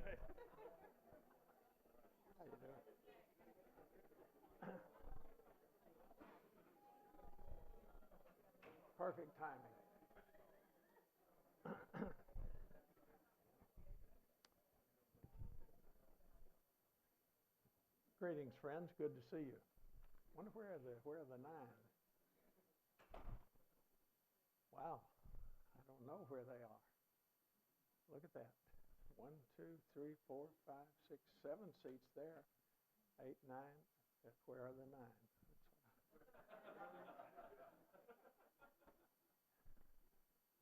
How you doing? Perfect timing. Greetings, friends. Good to see you. Wonder where are the nine? Wow, I don't know where they are. Look at that. 1, 2, 3, 4, 5, 6, 7 seats there. 8, 9. Where are the nine?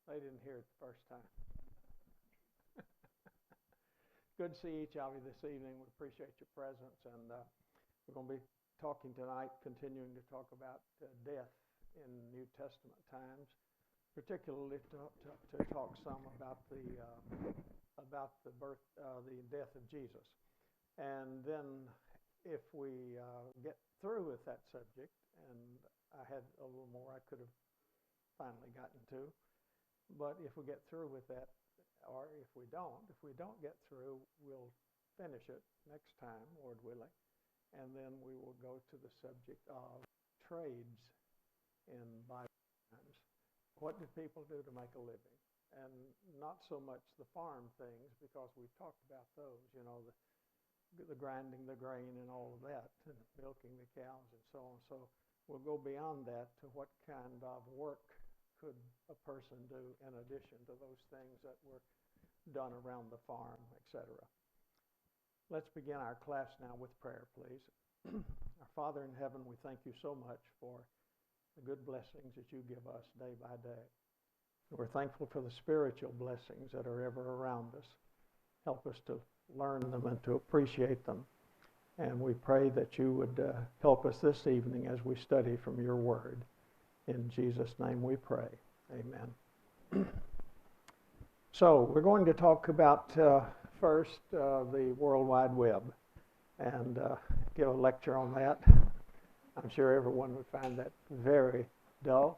They didn't hear it the first time. Good to see each of you this evening. We appreciate your presence, and we're going to be talking tonight, continuing to talk about death in New Testament times, particularly to talk some about the death of Jesus. And then, if we get through with that subject, and I had a little more I could have finally gotten to, but if we get through with that, or if we don't get through, we'll finish it next time, Lord willing, and then we will go to the subject of trades in Bible times. What do people do to make a living? And not so much the farm things, because we've talked about those, the grinding the grain and all of that, and milking the cows and so on. So we'll go beyond that to what kind of work could a person do in addition to those things that were done around the farm, etc. Let's begin our class now with prayer, please. Our Father in heaven, we thank you so much for the good blessings that you give us day by day. We're thankful for the spiritual blessings that are ever around us. Help us to learn them and to appreciate them. And we pray that you would help us this evening as we study from your word. In Jesus' name we pray. Amen. So we're going to talk about first the World Wide Web and give a lecture on that. I'm sure everyone would find that very dull.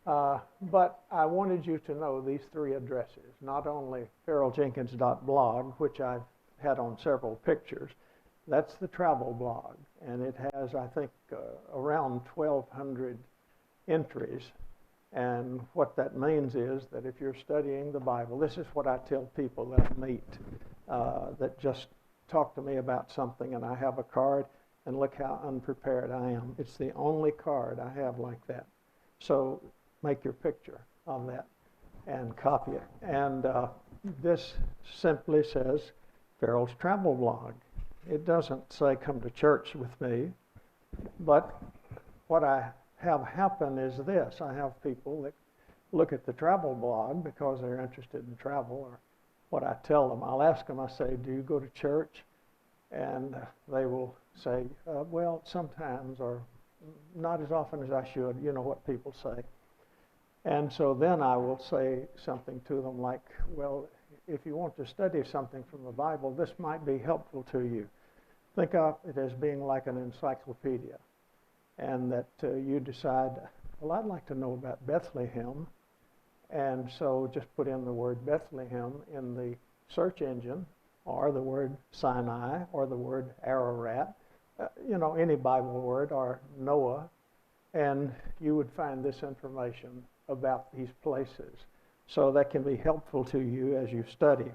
But I wanted you to know these three addresses, not only farrelljenkins.blog, which I've had on several pictures. That's the travel blog, and it has, I think, around 1,200 entries. And what that means is that if you're studying the Bible, this is what I tell people that I meet that just talk to me about something, and I have a card, and look how unprepared I am. It's the only card I have like that. So make your picture of that and copy it. And this simply says Farrell's Travel Blog. It doesn't say come to church with me, but what I have happen is this. I have people that look at the travel blog because they're interested in travel, or what I tell them. I'll ask them, I say, do you go to church? And they will say, well, sometimes, or not as often as I should. You know what people say. And so then I will say something to them like, well, if you want to study something from the Bible, this might be helpful to you. Think of it as being like an encyclopedia. And that you decide, well, I'd like to know about Bethlehem. And so just put in the word Bethlehem in the search engine, or the word Sinai, or the word Ararat, any Bible word, or Noah, and you would find this information about these places. So that can be helpful to you as you study.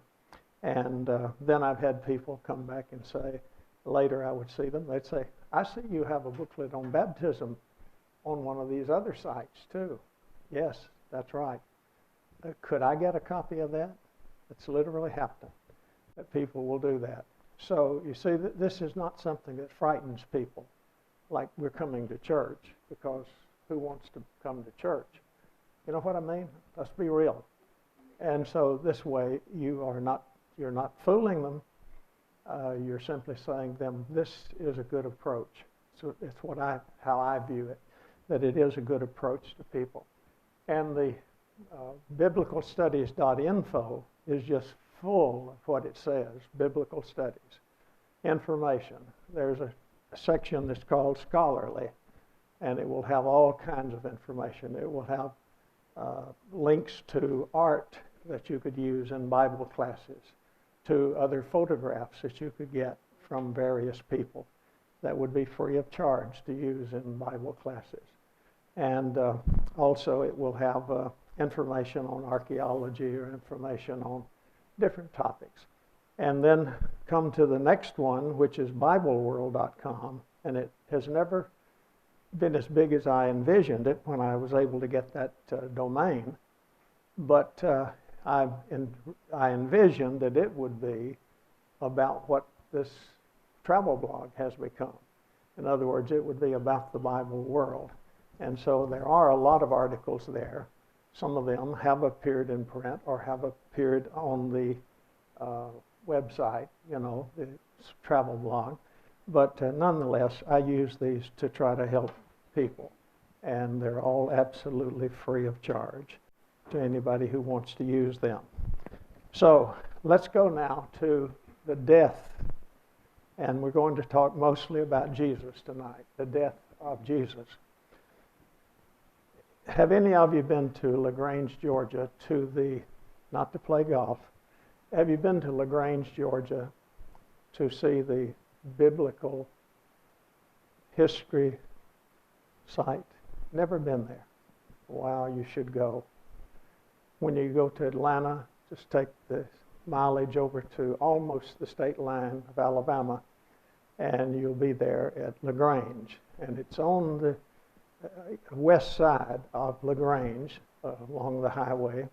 And then I've had people come back and say, later I would see them, they'd say, I see you have a booklet on baptism on one of these other sites too. Yes, that's right. Could I get a copy of that? It's literally happened that people will do that. So you see, this is not something that frightens people, like we're coming to church, because who wants to come to church? You know what I mean? Let's be real. And so this way, you're not fooling them. You're simply saying to them, this is a good approach. So it's how I view it, that it is a good approach to people. And the biblicalstudies.info is just full of what it says, biblical studies, information. There's a section that's called scholarly, and it will have all kinds of information. It will have links to art that you could use in Bible classes, to other photographs that you could get from various people that would be free of charge to use in Bible classes. And also it will have information on archaeology or information on different topics. And then come to the next one, which is BibleWorld.com, and it has never been as big as I envisioned it when I was able to get that domain. But I envisioned that it would be about what this travel blog has become. In other words, it would be about the Bible world. And so there are a lot of articles there. Some of them have appeared in print or have appeared on the website, the travel blog. But nonetheless, I use these to try to help people. And they're all absolutely free of charge to anybody who wants to use them. So let's go now to the death. And we're going to talk mostly about Jesus tonight, the death of Jesus. Have any of you been to LaGrange, Georgia, not to play golf, have you been to LaGrange, Georgia, to see the biblical history site? Never been there. Wow, you should go. When you go to Atlanta, just take the mileage over to almost the state line of Alabama, and you'll be there at LaGrange. And it's on the west side of LaGrange, along the highway,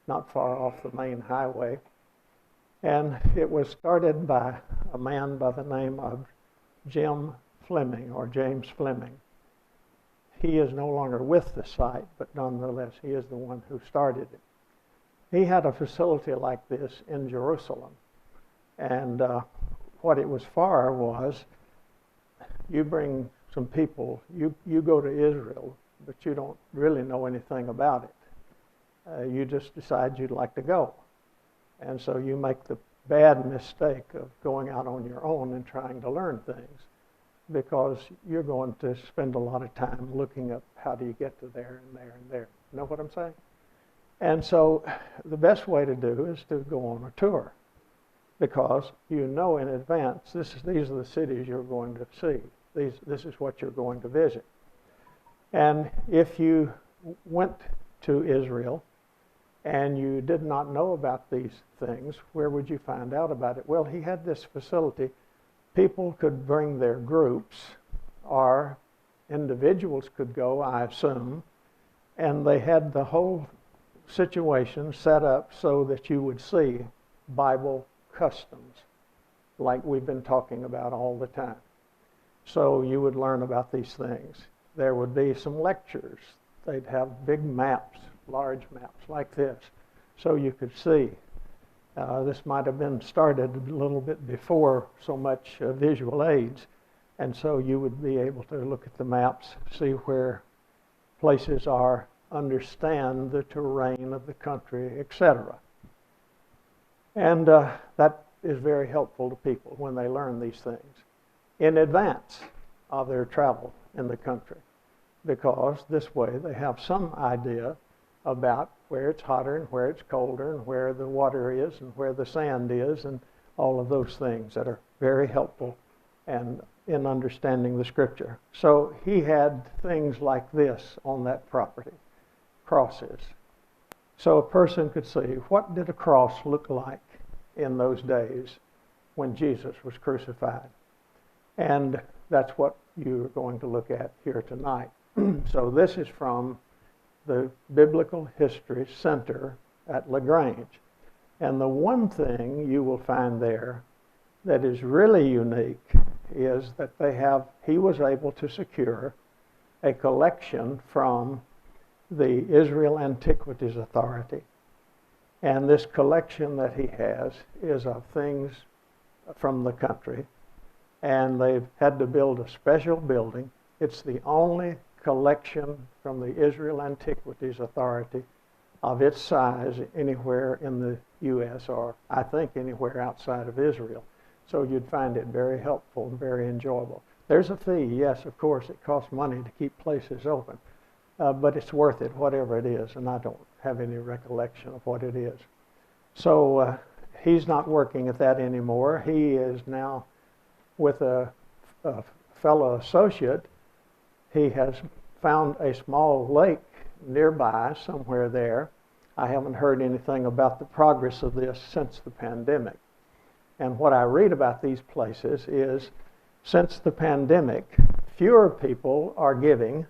not far off the main highway. And it was started by a man by the name of Jim Fleming, or James Fleming. He is no longer with the site, but nonetheless, he is the one who started it. He had a facility like this in Jerusalem. And what it was for was, you bring some people, you go to Israel, but you don't really know anything about it. You just decide you'd like to go. And so you make the bad mistake of going out on your own and trying to learn things, because you're going to spend a lot of time looking up how do you get to there and there and there. You know what I'm saying? And so the best way to do is to go on a tour, because you know in advance, these are the cities you're going to see. This is what you're going to visit. And if you went to Israel and you did not know about these things, where would you find out about it? Well, he had this facility. People could bring their groups, or individuals could go, I assume, and they had the whole situation set up so that you would see Bible customs, like we've been talking about all the time. So you would learn about these things. There would be some lectures. They'd have big maps, large maps like this, so you could see. This might have been started a little bit before so much visual aids, and so you would be able to look at the maps, see where places are, understand the terrain of the country, etc. And that is very helpful to people when they learn these things in advance of their travel in the country, because this way they have some idea about where it's hotter and where it's colder and where the water is and where the sand is, and all of those things that are very helpful and in understanding the scripture. So he had things like this on that property, crosses. So a person could see, what did a cross look like in those days when Jesus was crucified? And that's what you're going to look at here tonight. So this is from the Biblical History Center at LaGrange. And the one thing you will find there that is really unique is that he was able to secure a collection from the Israel Antiquities Authority. And this collection that he has is of things from the country. And they've had to build a special building. It's the only collection from the Israel Antiquities Authority of its size anywhere in the U.S. or I think anywhere outside of Israel. So you'd find it very helpful and very enjoyable. There's a fee, yes, of course. It costs money to keep places open, but it's worth it, whatever it is, and I don't have any recollection of what it is. So he's not working at that anymore. He is now with a fellow associate. He has found a small lake nearby, somewhere there. I haven't heard anything about the progress of this since the pandemic. And what I read about these places is, since the pandemic, fewer people are giving,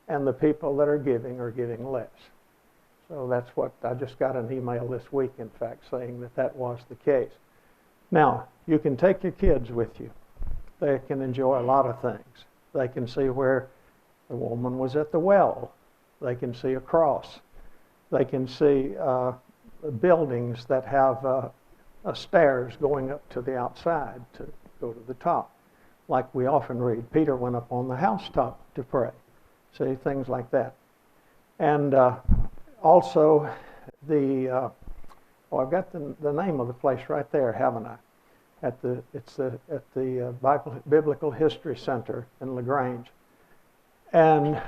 and the people that are giving less. So that's what, I just got an email this week, in fact, saying that that was the case. Now, you can take your kids with you. They can enjoy a lot of things. They can see where the woman was at the well. They can see a cross. They can see buildings that have stairs going up to the outside to go to the top. Like we often read, Peter went up on the housetop to pray. See, things like that. And also I've got the name of the place right there, haven't I? It's at the Biblical History Center in LaGrange. And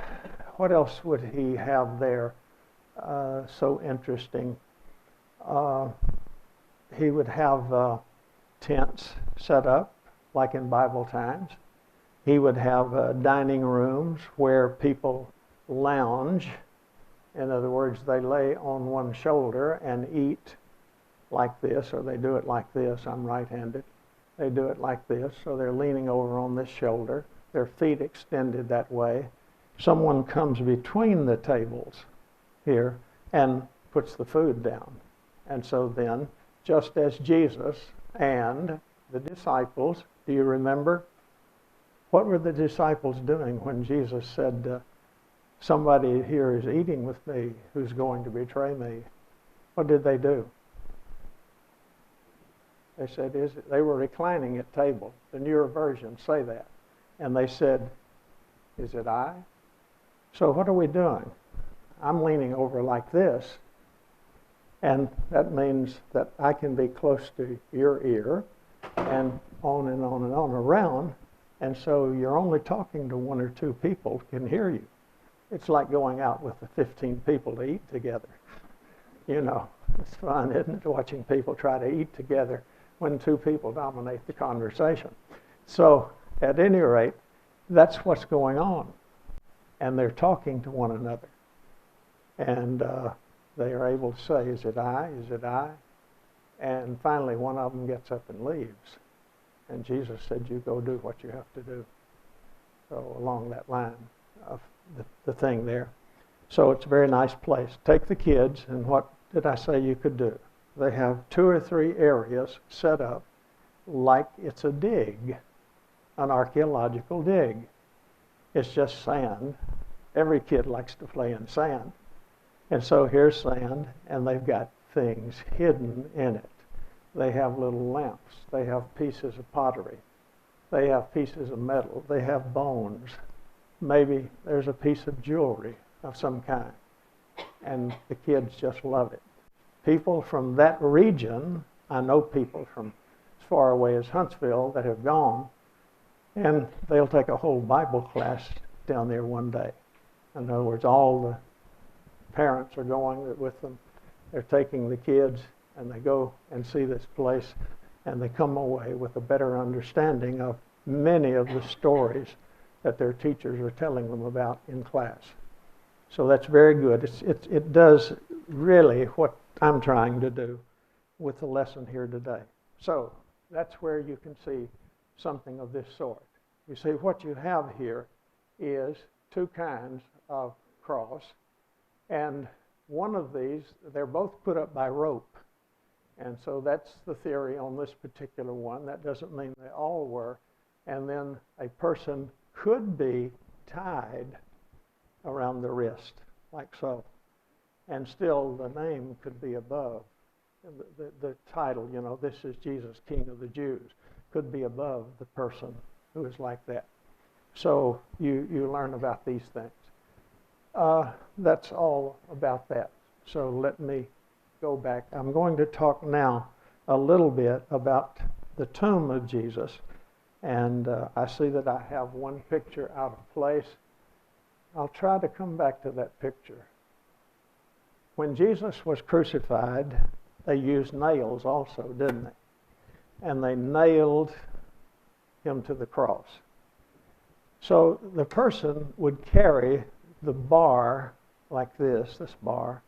what else would he have there so interesting? He would have tents set up, like in Bible times. He would have dining rooms where people lounge. In other words, they lay on one shoulder and eat like this, or they do it like this. I'm right-handed. They do it like this, so they're leaning over on this shoulder, their feet extended that way. Someone comes between the tables here and puts the food down. And so then, just as Jesus and the disciples, do you remember? What were the disciples doing when Jesus said, somebody here is eating with me who's going to betray me? What did they do? They said, they were reclining at table. The newer versions say that. And they said, is it I? So what are we doing? I'm leaning over like this. And that means that I can be close to your ear and on and on and on around. And so you're only talking to one or two people who can hear you. It's like going out with the 15 people to eat together. You know, it's fun, isn't it, watching people try to eat together when two people dominate the conversation. So at any rate, that's what's going on. And they're talking to one another. And they are able to say, is it I? Is it I? And finally, one of them gets up and leaves. And Jesus said, you go do what you have to do. So along that line of the thing there. So it's a very nice place. Take the kids, and what did I say you could do? They have 2 or 3 areas set up like it's a dig, an archaeological dig. It's just sand. Every kid likes to play in sand. And so here's sand, and they've got things hidden in it. They have little lamps. They have pieces of pottery. They have pieces of metal. They have bones. Maybe there's a piece of jewelry of some kind. And the kids just love it. People from that region, I know people from as far away as Huntsville that have gone, and they'll take a whole Bible class down there one day. In other words, all the parents are going with them. They're taking the kids, and they go and see this place, and they come away with a better understanding of many of the stories that their teachers are telling them about in class. So that's very good. It does really what I'm trying to do with the lesson here today. So that's where you can see something of this sort. You see, what you have here is 2 kinds of cross, and one of these, they're both put up by rope. And so that's the theory on this particular one. That doesn't mean they all were. And then a person could be tied around the wrist, like so. And still the name could be above. The title, you know, this is Jesus, King of the Jews, could be above the person who is like that. So you learn about these things. That's all about that. So let me go back. I'm going to talk now a little bit about the tomb of Jesus. And I see that I have one picture out of place. I'll try to come back to that picture. When Jesus was crucified, they used nails also, didn't they? And they nailed him to the cross. So the person would carry the bar like this bar,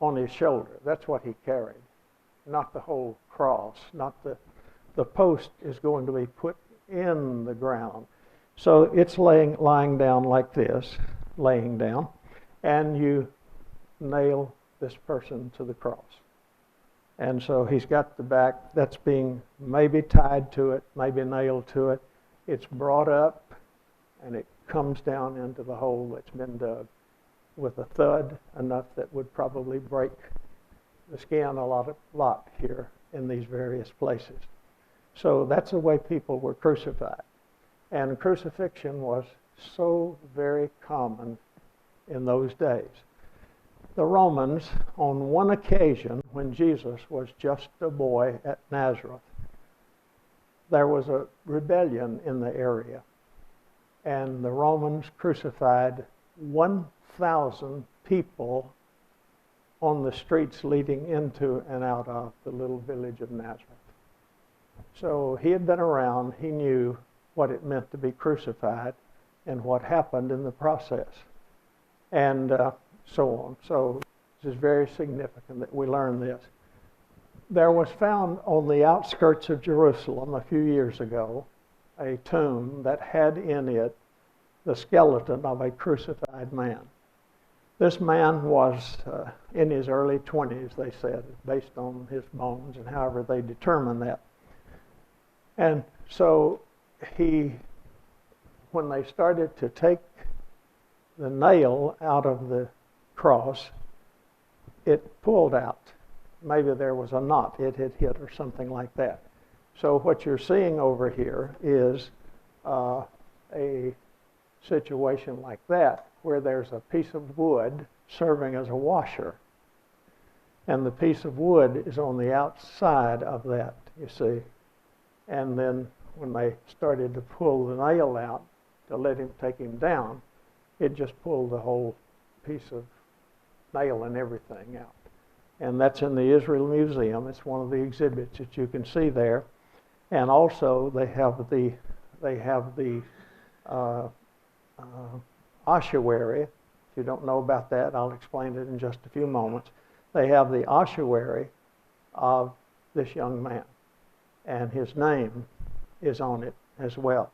on his shoulder. That's what he carried, not the whole cross, not the post is going to be put in the ground. So it's lying down like this, laying down, and you nail this person to the cross. And so he's got the back that's being maybe tied to it, maybe nailed to it. It's brought up, and it comes down into the hole that's been dug with a thud enough that would probably break the skin a lot here in these various places. So that's the way people were crucified. And crucifixion was so very common in those days. The Romans, on one occasion when Jesus was just a boy at Nazareth, there was a rebellion in the area. And the Romans crucified 1,000 people on the streets leading into and out of the little village of Nazareth. So he had been around, he knew what it meant to be crucified and what happened in the process, and so on. So this is very significant that we learn this. There was found on the outskirts of Jerusalem a few years ago a tomb that had in it the skeleton of a crucified man. This man was in his early 20s, they said, based on his bones and however they determined that. And so when they started to take the nail out of the cross, it pulled out. Maybe there was a knot it had hit or something like that. So what you're seeing over here is a situation like that, where there's a piece of wood serving as a washer. And the piece of wood is on the outside of that, you see. And then when they started to pull the nail out to let him take him down, it just pulled the whole piece of nail and everything out. And that's in the Israel Museum. It's one of the exhibits that you can see there. And also they have the ossuary. If you don't know about that, I'll explain it in just a few moments. They have the ossuary of this young man, and his name is on it as well.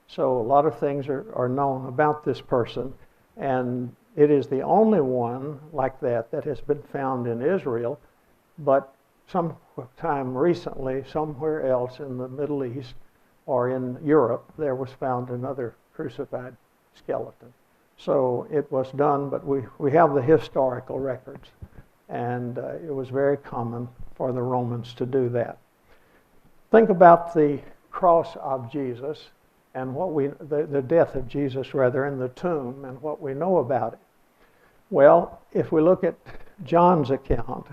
So a lot of things are known about this person, and it is the only one like that has been found in Israel, but sometime recently, somewhere else in the Middle East or in Europe, there was found another crucified skeleton. So it was done, but we have the historical records, and it was very common for the Romans to do that. Think about the cross of Jesus and the death of Jesus rather in the tomb and what we know about it. Well, if we look at John's account,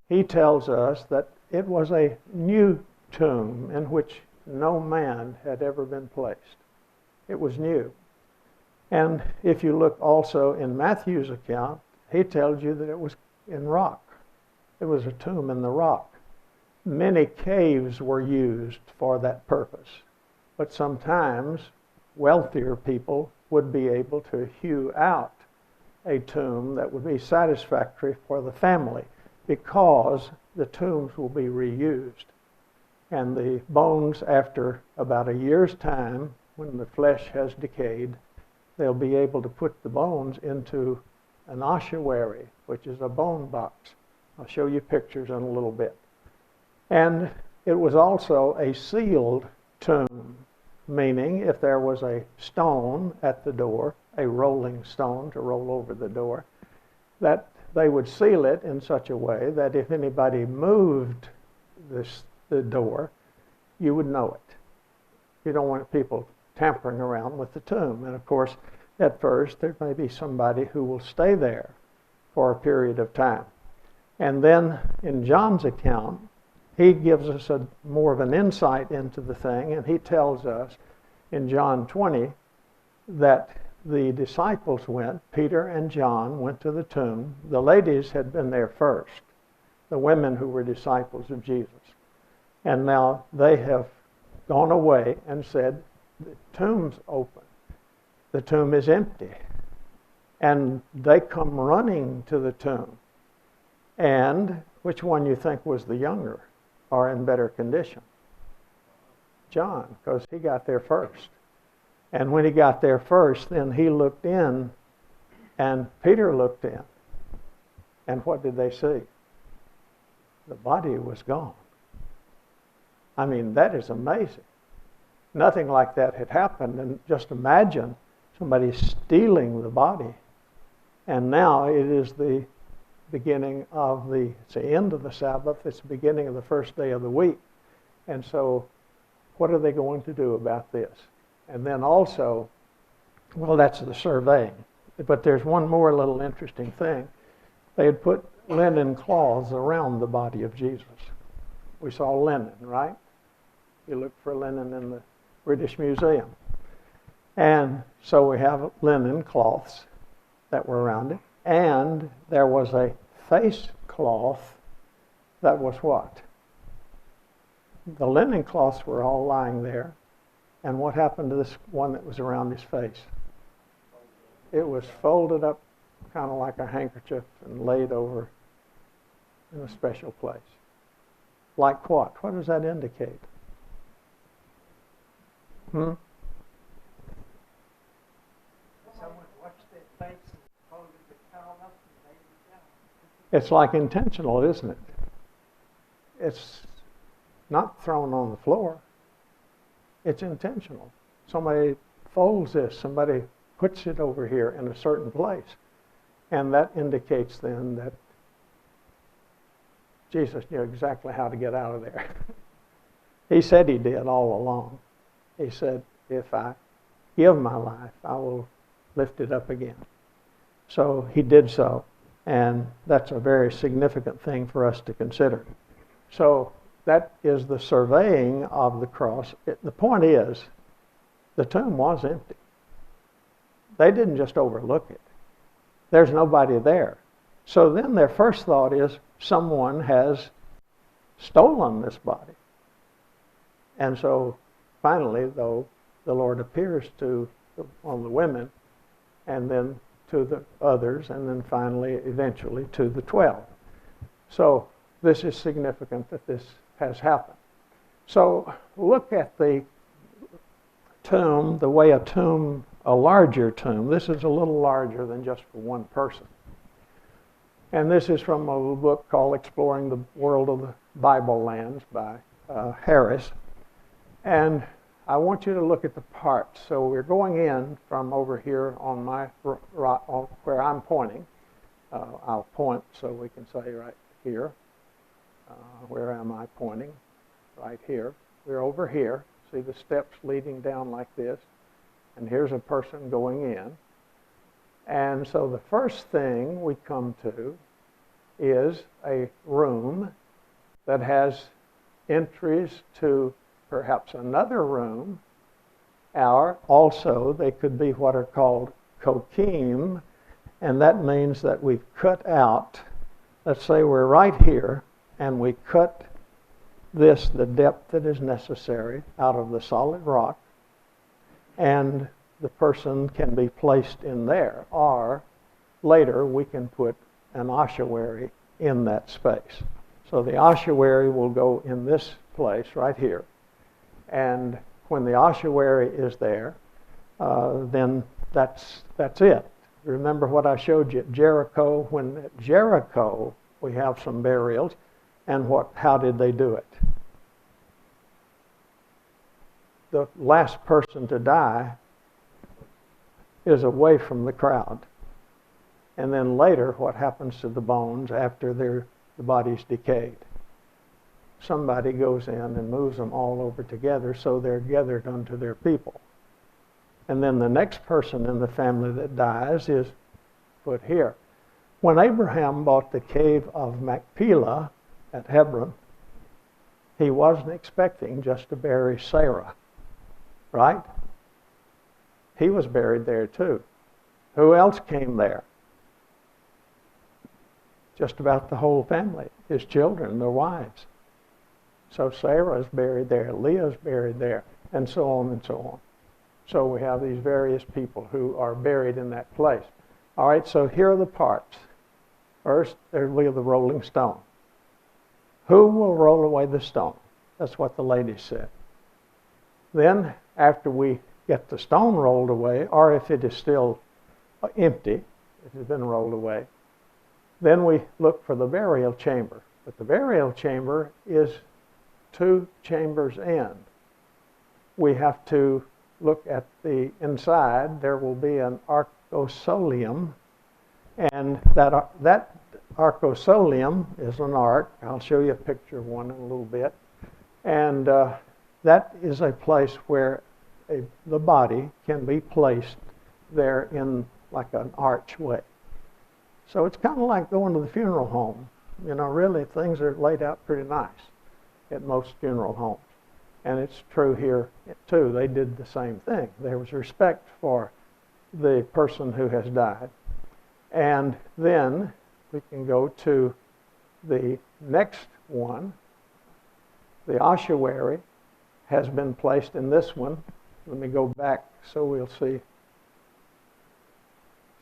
he tells us that it was a new tomb in which no man had ever been placed. It was new. And if you look also in Matthew's account, he tells you that it was in rock. It was a tomb in the rock. Many caves were used for that purpose, but sometimes wealthier people would be able to hew out a tomb that would be satisfactory for the family, because the tombs will be reused. And the bones, after about a year's time, when the flesh has decayed, they'll be able to put the bones into an ossuary, which is a bone box. I'll show you pictures in a little bit. And it was also a sealed tomb, meaning if there was a stone at the door, a rolling stone to roll over the door, that they would seal it in such a way that if anybody moved the door, you would know it. You don't want people tampering around with the tomb. And of course, at first, there may be somebody who will stay there for a period of time. And then in John's account, he gives us more of an insight into the thing, and he tells us in John 20 that the disciples went, Peter and John went to the tomb. The ladies had been there first, the women who were disciples of Jesus. And now they have gone away and said, the tomb's open. The tomb is empty. And they come running to the tomb. And which one you think was the younger or in better condition? John, because he got there first. And when he got there first, then he looked in, and Peter looked in. And what did they see? The body was gone. I mean, that is amazing. Nothing like that had happened. And just imagine somebody stealing the body. And now it is the beginning of it's the end of the Sabbath. It's the beginning of the first day of the week. And so what are they going to do about this? And then also, well, that's the surveying. But there's one more little interesting thing. They had put linen cloths around the body of Jesus. We saw linen, right? You look for linen in the British Museum. And so we have linen cloths that were around it. And there was a face cloth that was what? The linen cloths were all lying there. And what happened to this one that was around his face? It was folded up kind of like a handkerchief and laid over in a special place. Like what? What does that indicate? Someone watched their face and folded the towel up and laid it down. It's like intentional, isn't it? It's not thrown on the floor. It's intentional. Somebody folds this, somebody puts it over here in a certain place. And that indicates then that Jesus knew exactly how to get out of there. He said he did all along. He said, if I give my life, I will lift it up again. So he did so. And that's a very significant thing for us to consider. So that is the surveying of the cross. The point is, the tomb was empty. They didn't just overlook it. There's nobody there. So then their first thought is, someone has stolen this body. And so finally, though, the Lord appears to one of the women, and then to the others, and then finally, eventually, to the 12. So this is significant that this has happened. So look at the tomb, the way a larger tomb, this is a little larger than just for one person. And this is from a little book called Exploring the World of the Bible Lands by Harris. And I want you to look at the parts. So we're going in from over here on my right, where I'm pointing. I'll point so we can say right here. Where am I pointing? Right here. We're over here. See the steps leading down like this. And here's a person going in. And so the first thing we come to is a room that has entries to perhaps another room, or also they could be what are called kokim, and that means that we've cut out, let's say we're right here, and we cut this, the depth that is necessary, out of the solid rock, and the person can be placed in there, or later we can put an ossuary in that space. So the ossuary will go in this place right here. And when the ossuary is there, then that's it. Remember what I showed you at Jericho? When at Jericho we have some burials, and how did they do it? The last person to die is away from the crowd. And then later, what happens to the bones after the body's decayed? Somebody goes in and moves them all over together so they're gathered unto their people. And then the next person in the family that dies is put here. When Abraham bought the cave of Machpelah at Hebron, he wasn't expecting just to bury Sarah, right? He was buried there too. Who else came there? just about the whole family, his children, their wives. So Sarah's buried there, Leah's buried there, and so on and so on. So we have these various people who are buried in that place. All right, so here are the parts. First, there's the rolling stone. Who will roll away the stone? That's what the lady said. Then, after we get the stone rolled away, or if it is still empty, it has been rolled away, then we look for the burial chamber. But the burial chamber is 2 chambers in. We have to look at the inside. There will be an arcosolium, and that arcosolium is an ark. I'll show you a picture of one in a little bit. And that is a place where the body can be placed there in like an archway. So it's kind of like going to the funeral home. You know, really things are laid out pretty nice at most funeral homes. And it's true here too. They did the same thing. There was respect for the person who has died. And then we can go to the next one. The ossuary has been placed in this one. Let me go back so we'll see.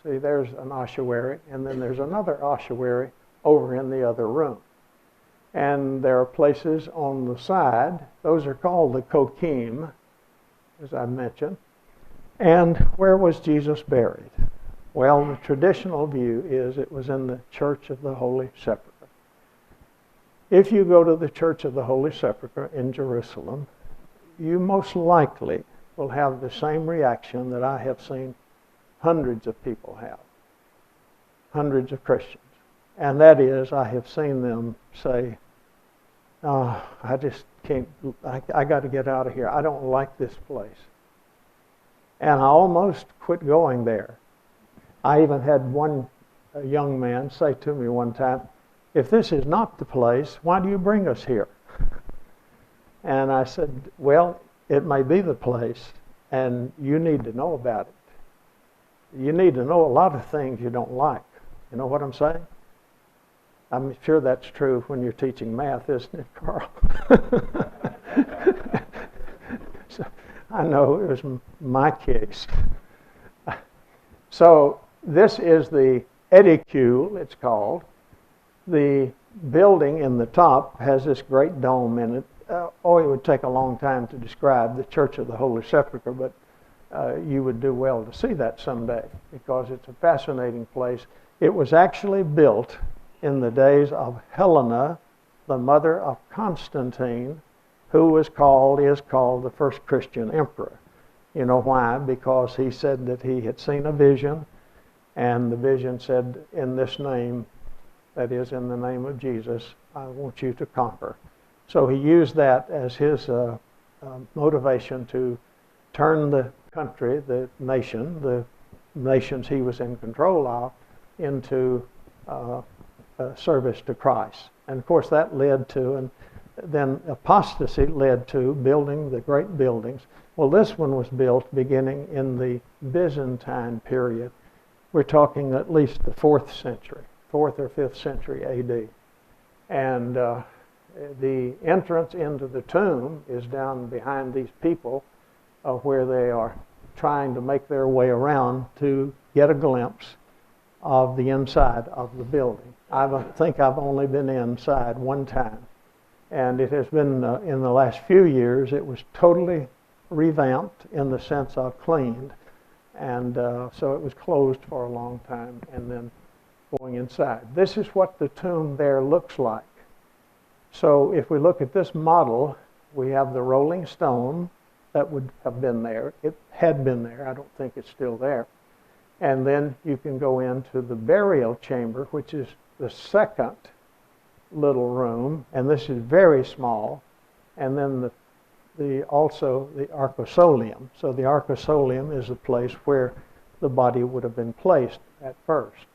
See, there's an ossuary, and then there's another ossuary over in the other room. And there are places on the side. Those are called the kokim, as I mentioned. And where was Jesus buried? Well, the traditional view is it was in the Church of the Holy Sepulchre. If you go to the Church of the Holy Sepulchre in Jerusalem, you most likely will have the same reaction that I have seen hundreds of people have, hundreds of Christians. And that is, I have seen them say, oh, I just can't, I got to get out of here. I don't like this place. And I almost quit going there. I even had one young man say to me one time, if this is not the place, why do you bring us here? And I said, well, it may be the place, and you need to know about it. You need to know a lot of things you don't like. You know what I'm saying? I'm sure that's true when you're teaching math, isn't it, Carl? So, I know it was my case. So this is the edicule, it's called. The building in the top has this great dome in it. It would take a long time to describe the Church of the Holy Sepulchre, but you would do well to see that someday because it's a fascinating place. It was actually built in the days of Helena, the mother of Constantine, who is called the first Christian emperor. You know why? Because he said that he had seen a vision, and the vision said, in this name, that is, in the name of Jesus, I want you to conquer. So he used that as his motivation to turn the country, the nations he was in control of, into service to Christ. And of course that led to, and then apostasy led to building the great buildings. Well, this one was built beginning in the Byzantine period. We're talking at least the 4th century, 4th or 5th century AD. And the entrance into the tomb is down behind these people where they are trying to make their way around to get a glimpse of the inside of the building. I think I've only been inside one time. And it has been, in the last few years, it was totally revamped in the sense of cleaned. And so it was closed for a long time and then going inside. This is what the tomb there looks like. So if we look at this model, we have the rolling stone that would have been there. It had been there. I don't think it's still there. And then you can go into the burial chamber, which is the second little room, and this is very small. And then also the arcosolium. So the arcosolium is the place where the body would have been placed at first.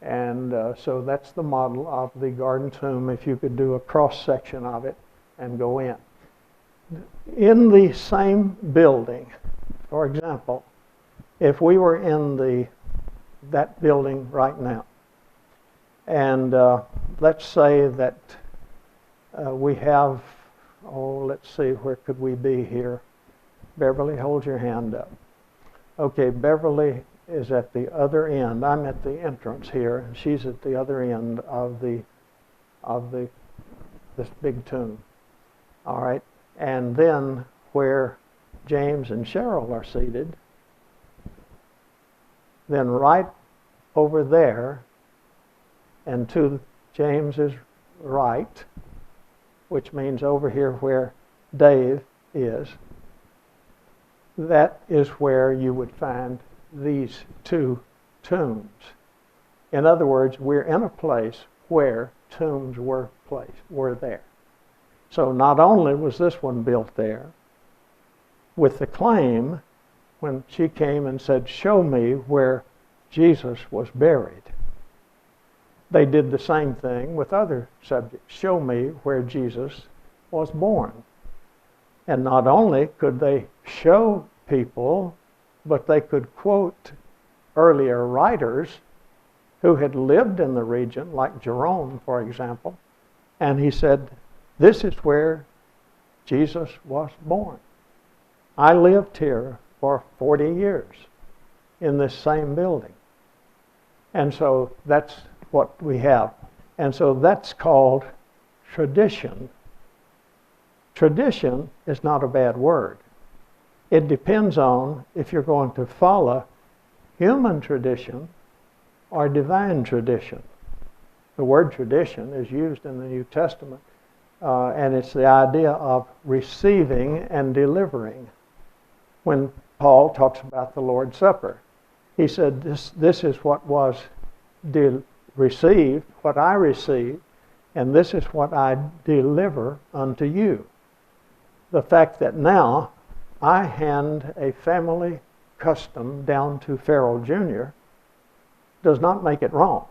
And so that's the model of the garden tomb, if you could do a cross section of it and go in. In the same building, for example, if we were in that building right now, And let's say that we have, let's see, where could we be here? Beverly, hold your hand up. Okay, Beverly is at the other end. I'm at the entrance here, and she's at the other end of this big tomb. All right, and then where James and Cheryl are seated, then right over there, and to James's right, which means over here where Dave is, that is where you would find these two tombs. In other words, we're in a place where tombs were there. So not only was this one built there, with the claim, when she came and said, "Show me where Jesus was buried," they did the same thing with other subjects. Show me where Jesus was born. And not only could they show people, but they could quote earlier writers who had lived in the region, like Jerome, for example, and he said, "This is where Jesus was born. I lived here for 40 years in this same building." And so that's what we have. And so that's called tradition. Tradition is not a bad word. It depends on if you're going to follow human tradition or divine tradition. The word tradition is used in the New Testament, and it's the idea of receiving and delivering. When Paul talks about the Lord's Supper, he said, this is what was received, what I received, and this is what I deliver unto you. The fact that now I hand a family custom down to Farrell Jr. does not make it wrong.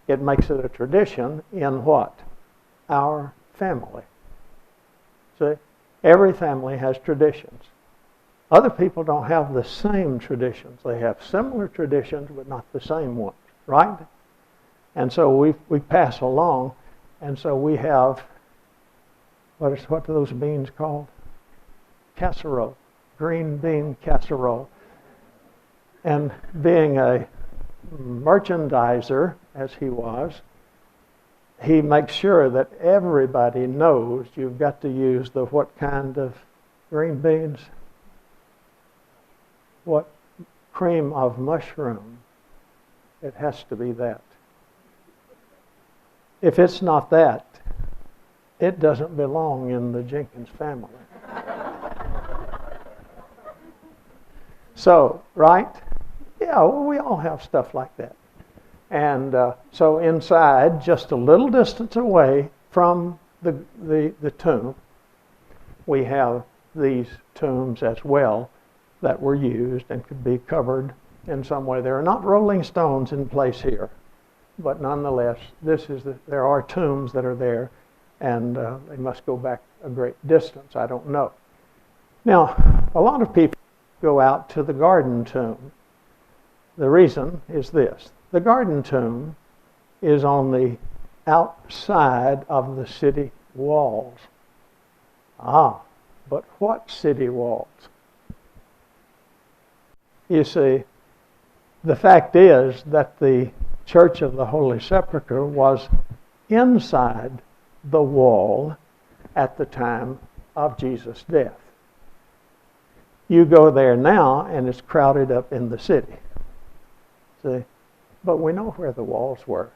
It makes it a tradition in what? Our family. See, every family has traditions. Other people don't have the same traditions. They have similar traditions, but not the same ones, right? And so we pass along, and so we have, what are those beans called? Casserole, green bean casserole. And being a merchandiser, as he was, he makes sure that everybody knows you've got to use the what kind of green beans? What? Cream of mushroom. It has to be that. If it's not that, it doesn't belong in the Jenkins family. So, right? Yeah, well, we all have stuff like that. And so inside, just a little distance away from the tomb, we have these tombs as well that were used and could be covered in some way. There are not rolling stones in place here, but nonetheless, there are tombs that are there, and they must go back a great distance. I don't know. Now, a lot of people go out to the garden tomb. The reason is this. The garden tomb is on the outside of the city walls. But what city walls? You see, the fact is that the Church of the Holy Sepulchre was inside the wall at the time of Jesus' death. You go there now and it's crowded up in the city. See? But we know where the walls were.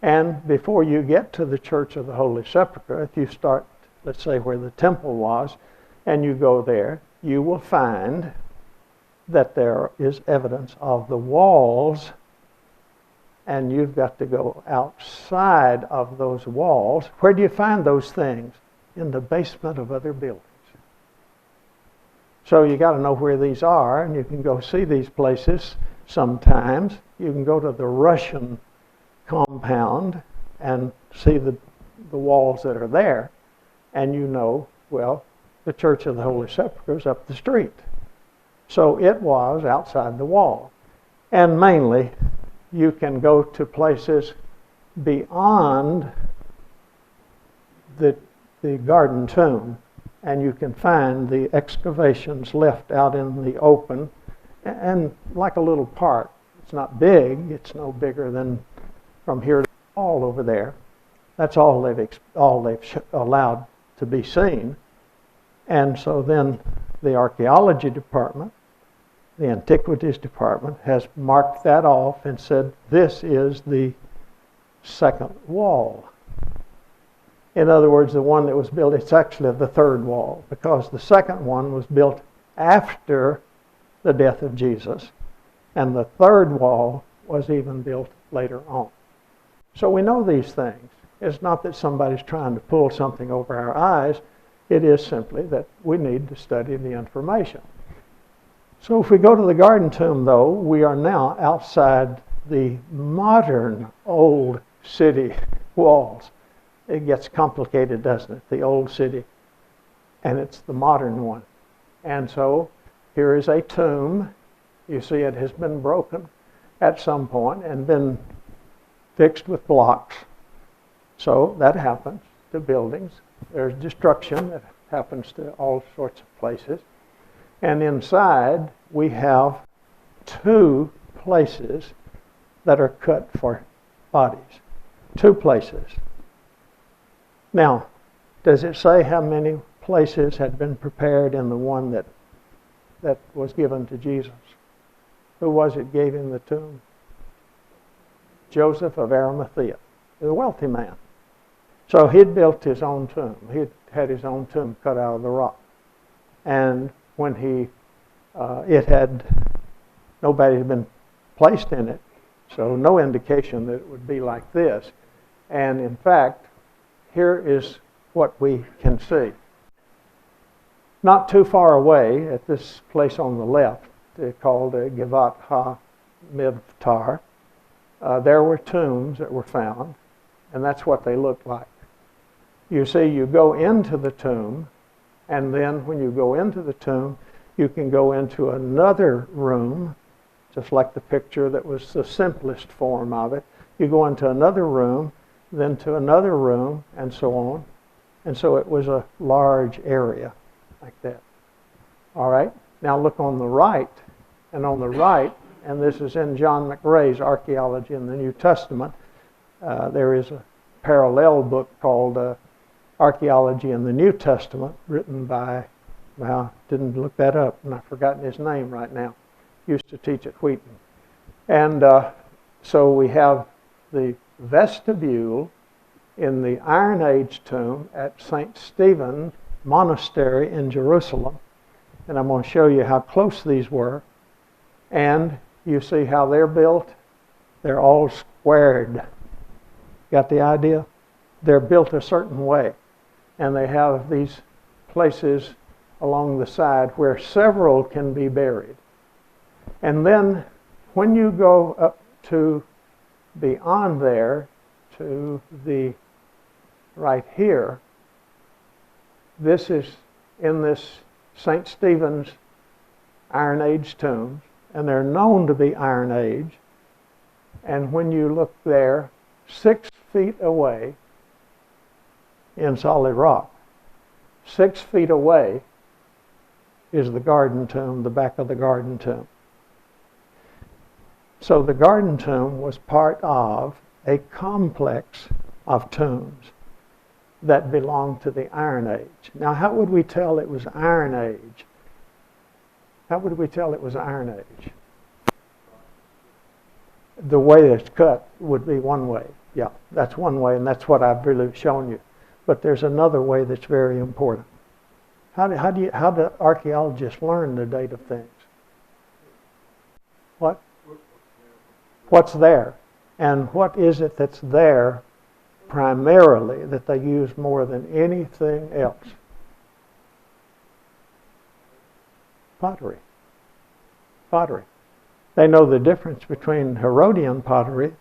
And before you get to the Church of the Holy Sepulchre, if you start, let's say, where the temple was, and you go there, you will find that there is evidence of the walls, and you've got to go outside of those walls. Where do you find those things? In the basement of other buildings. So you got to know where these are, and you can go see these places sometimes. You can go to the Russian compound and see the walls that are there, and you know, well, the Church of the Holy Sepulchre is up the street. So it was outside the wall. And mainly, you can go to places beyond the garden tomb, and you can find the excavations left out in the open, and like a little park. It's not big. It's no bigger than from here to all over there. That's all they've allowed to be seen. And so then the archaeology department, the antiquities department, has marked that off and said this is the second wall. In other words, the one that was built, it's actually the third wall, because the second one was built after the death of Jesus, and the third wall was even built later on. So we know these things. It's not that somebody's trying to pull something over our eyes. It is simply that we need to study the information. So if we go to the garden tomb, though, we are now outside the modern old city walls. It gets complicated, doesn't it? The old city, and it's the modern one. And so here is a tomb. You see it has been broken at some point and been fixed with blocks. So that happens to buildings. There's destruction that happens to all sorts of places. And inside we have two places that are cut for bodies. Two places. Now, does it say how many places had been prepared in the one that was given to Jesus? Who was it gave him the tomb? Joseph of Arimathea, the wealthy man. So he'd built his own tomb. He'd had his own tomb cut out of the rock. And when nobody had been placed in it, so no indication that it would be like this. And in fact, here is what we can see. Not too far away, at this place on the left, called Givat HaMivtar, there were tombs that were found, and that's what they looked like. You see, you go into the tomb, and then when you go into the tomb, you can go into another room, just like the picture that was the simplest form of it. You go into another room, then to another room, and so on. And so it was a large area like that. All right, now look on the right, and on the right, and this is in John McRae's Archaeology in the New Testament, there is a parallel book called Archaeology in the New Testament, written by, well, didn't look that up, and I've forgotten his name right now. Used to teach at Wheaton. And so we have the vestibule in the Iron Age tomb at St. Stephen Monastery in Jerusalem. And I'm going to show you how close these were. And you see how they're built? They're all squared. Got the idea? They're built a certain way. And they have these places along the side where several can be buried. And then when you go up to beyond there to the right here, this is in this St. Stephen's Iron Age tombs, and they're known to be Iron Age. And when you look there, 6 feet away in solid rock, 6 feet away is the garden tomb, the back of the garden tomb. So the garden tomb was part of a complex of tombs that belonged to the Iron Age. Now, how would we tell it was Iron Age? How would we tell it was Iron Age? The way it's cut would be one way. Yeah, that's one way, and that's what I've really shown you. But there's another way that's very important. How do archaeologists learn the date of things? What? What's there? And what is it that's there primarily that they use more than anything else? Pottery. Pottery. They know the difference between Herodian pottery,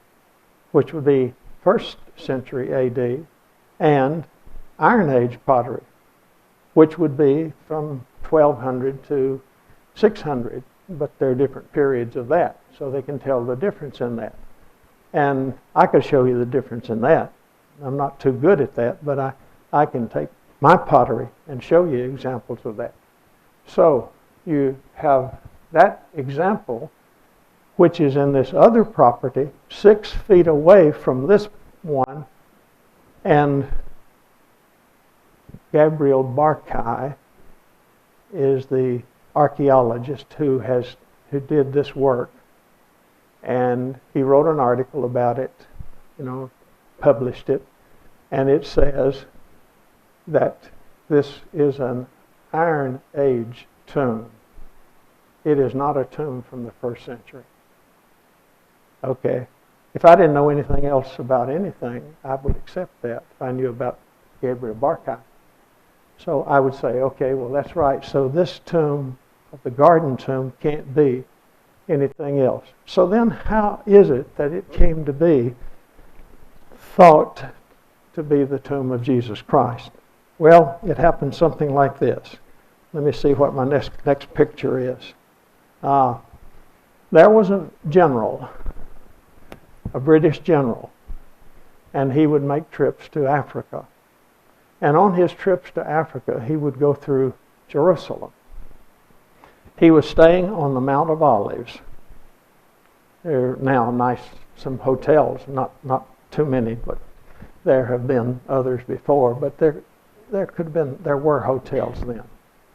which would be 1st century AD, and Iron Age pottery, which would be from 1200 to 600, but there are different periods of that, so they can tell the difference in that. And I could show you the difference in that. I'm not too good at that, but I can take my pottery and show you examples of that. So you have that example, which is in this other property, 6 feet away from this one, and Gabriel Barkay is the archaeologist who did this work, and he wrote an article about it, published it, and it says that this is an Iron Age tomb. It is not a tomb from the 1st century. Okay. If I didn't know anything else about anything, I would accept that if I knew about Gabriel Barkay. So I would say, okay, well, that's right. So this tomb, the garden tomb, can't be anything else. So then how is it that it came to be thought to be the tomb of Jesus Christ? Well, it happened something like this. Let me see what my next picture is. There was a general, a British general, and he would make trips to Africa. And on his trips to Africa, he would go through Jerusalem. He was staying on the Mount of Olives. There are now some hotels, not too many, but there have been others before. But there were hotels then.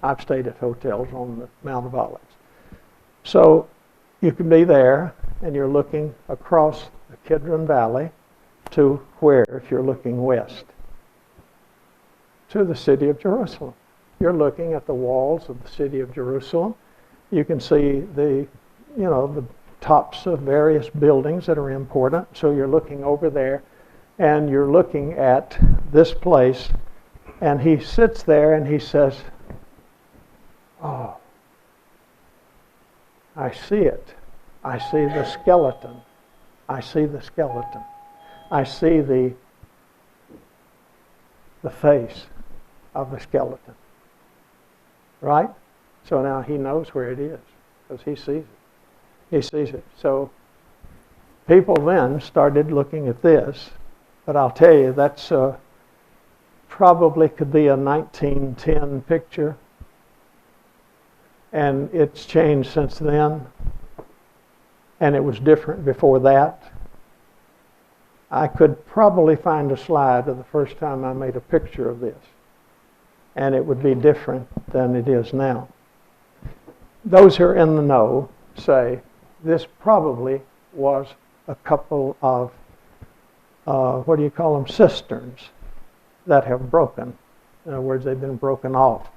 I've stayed at hotels on the Mount of Olives. So you can be there, and you're looking across the Kidron Valley to where, if you're looking west? To the city of Jerusalem. You're looking at the walls of the city of Jerusalem. You can see the tops of various buildings that are important. So you're looking over there, and you're looking at this place, and he sits there and he says, "Oh, I see it. I see the skeleton. I see the skeleton. I see the face of the skeleton." Right? So now he knows where it is because he sees it. He sees it. So people then started looking at this, but I'll tell you that's probably could be a 1910 picture, and it's changed since then, and it was different before that. I could probably find a slide of the first time I made a picture of this, and it would be different than it is now. Those who are in the know say this probably was a couple of, cisterns that have broken. In other words, they've been broken off.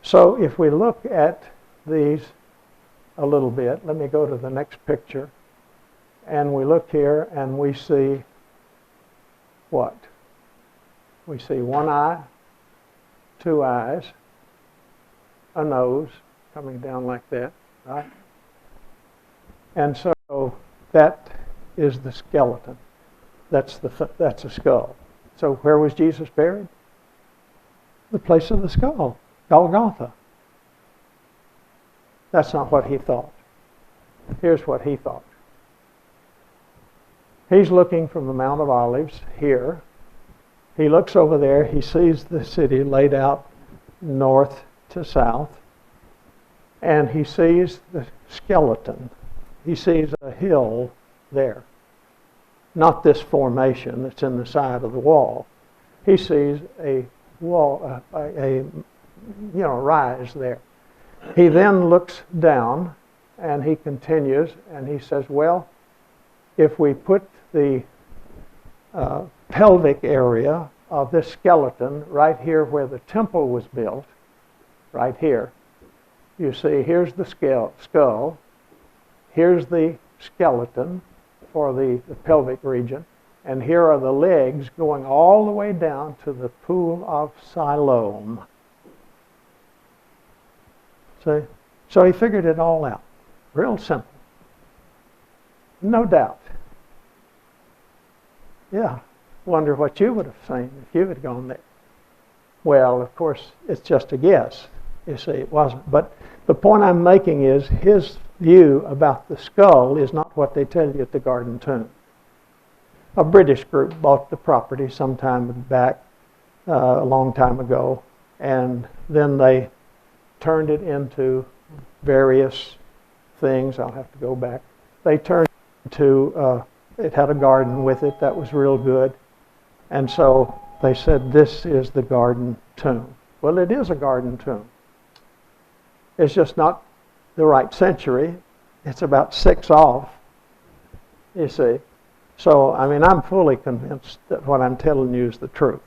So if we look at these a little bit, let me go to the next picture, and we look here and we see what? We see one eye, two eyes, a nose coming down like that, right? And so that is the skeleton. That's a skull. So where was Jesus buried? The place of the skull, Golgotha. That's not what he thought. Here's what he thought. He's looking from the Mount of Olives here. He looks over there. He sees the city laid out north to south. And he sees the skeleton. He sees a hill there. Not this formation that's in the side of the wall. He sees a wall, rise there. He then looks down and he continues and he says, well, if we put the pelvic area of this skeleton right here where the temple was built, right here, you see here's the skull, here's the skeleton for the pelvic region, and here are the legs going all the way down to the pool of Siloam. See? So he figured it all out. Real simple. No doubt. Yeah. Wonder what you would have seen if you had gone there. Well, of course, it's just a guess. You see, it wasn't. But the point I'm making is his view about the skull is not what they tell you at the Garden Tomb. a British group bought the property sometime back, a long time ago, and then they turned it into various things. I'll have to go back. They turned it into, it had a garden with it that was real good, and so they said, this is the garden tomb. Well, it is a garden tomb. It's just not the right century. It's about 6 off, you see. So, I mean, I'm fully convinced that what I'm telling you is the truth,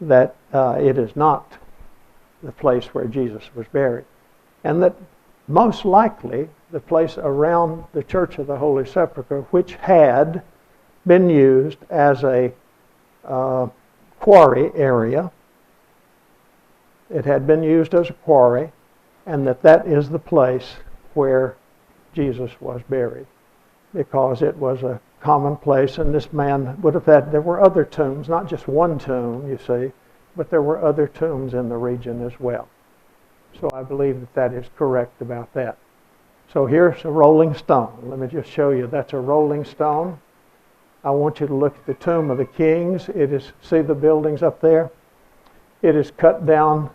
that it is not the place where Jesus was buried, and that most likely the place around the Church of the Holy Sepulchre, which had been used as a quarry area, it had been used as a quarry, and that is the place where Jesus was buried, because it was a common place, and this man would have had, there were other tombs, not just one tomb, you see, but there were other tombs in the region as well. So I believe that that is correct about that. So here's a rolling stone. Let me just show you. That's a rolling stone. I want you to look at the Tomb of the Kings. It is, see the buildings up there? It is cut down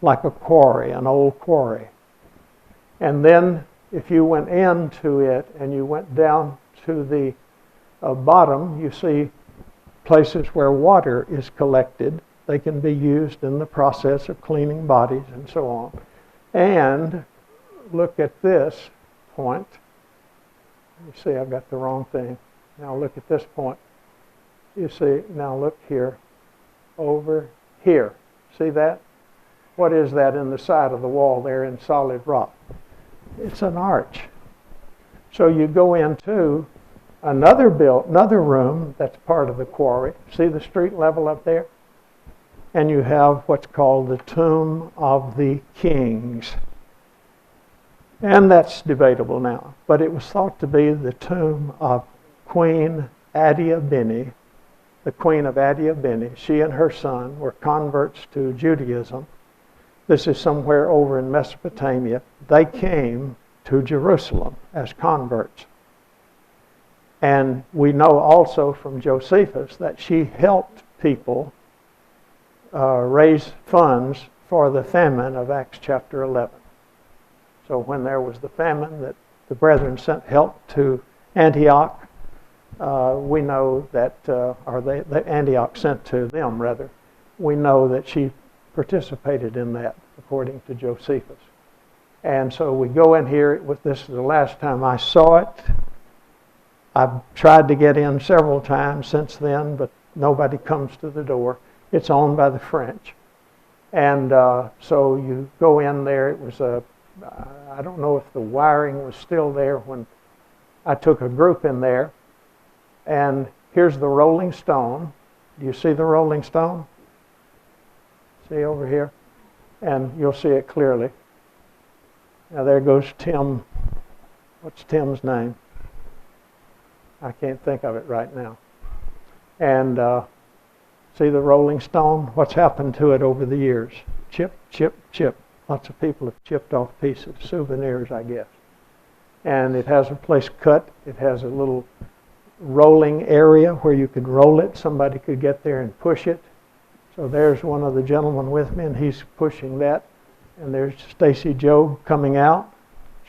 like a quarry, an old quarry. And then if you went into it and you went down to the bottom, you see places where water is collected. They can be used in the process of cleaning bodies and so on. And look at this point. You see, I've got the wrong thing. Now look at this point. You see, now look here. Over here. See that? What is that in the side of the wall there in solid rock? It's an arch. So you go into another room that's part of the quarry. See the street level up there? And you have what's called the Tomb of the Kings. And that's debatable now. But it was thought to be the tomb of Queen Adiabene, the Queen of Adiabene. She and her son were converts to Judaism. This is somewhere over in Mesopotamia. They came to Jerusalem as converts. And we know also from Josephus that she helped people raise funds for the famine of Acts chapter 11. So when there was the famine that the brethren sent help to Antioch, we know that, Antioch sent to them rather, we know that she participated in that according to Josephus. And so we go in here, this is the last time I saw it. I've tried to get in several times since then, but nobody comes to the door. It's owned by the French. And so you go in there. It was I don't know if the wiring was still there when I took a group in there. And here's the Rolling Stone. Do you see the Rolling Stone? See over here? And you'll see it clearly. Now there goes Tim. What's Tim's name? I can't think of it right now. And see the Rolling Stone? What's happened to it over the years? Chip, chip, chip. Lots of people have chipped off pieces, souvenirs, I guess. And it has a place cut. It has a little rolling area where you could roll it. Somebody could get there and push it. So there's one of the gentlemen with me, and he's pushing that. And there's Stacy Job coming out.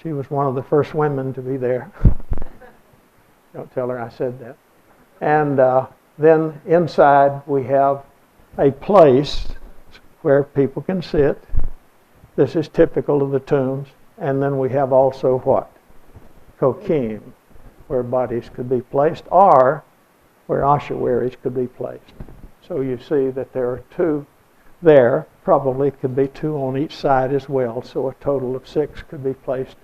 She was one of the first women to be there. Don't tell her I said that. And then inside we have a place where people can sit. This is typical of the tombs. And then we have also what? Kokim, where bodies could be placed, or where ossuaries could be placed. So you see that there are 2 there. Probably could be 2 on each side as well. So a total of 6 could be placed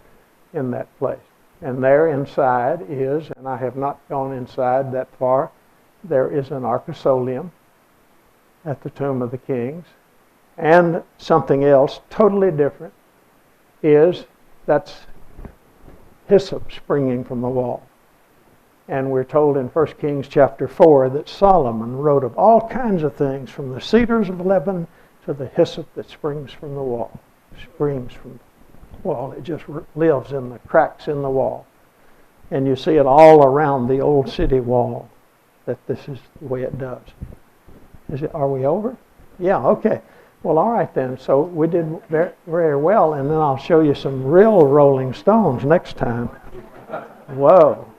in that place. And there inside is, and I have not gone inside that far, there is an arcosolium at the Tomb of the Kings. And something else totally different is that's hyssop springing from the wall. And we're told in 1 Kings chapter 4 that Solomon wrote of all kinds of things, from the cedars of Lebanon to the hyssop that springs from the wall. Springs from the wall. It just lives in the cracks in the wall. And you see it all around the old city wall. that this is the way it does. Are we over? Yeah, okay. Well, all right then. So we did very, very well, and then I'll show you some real Rolling Stones next time. Whoa.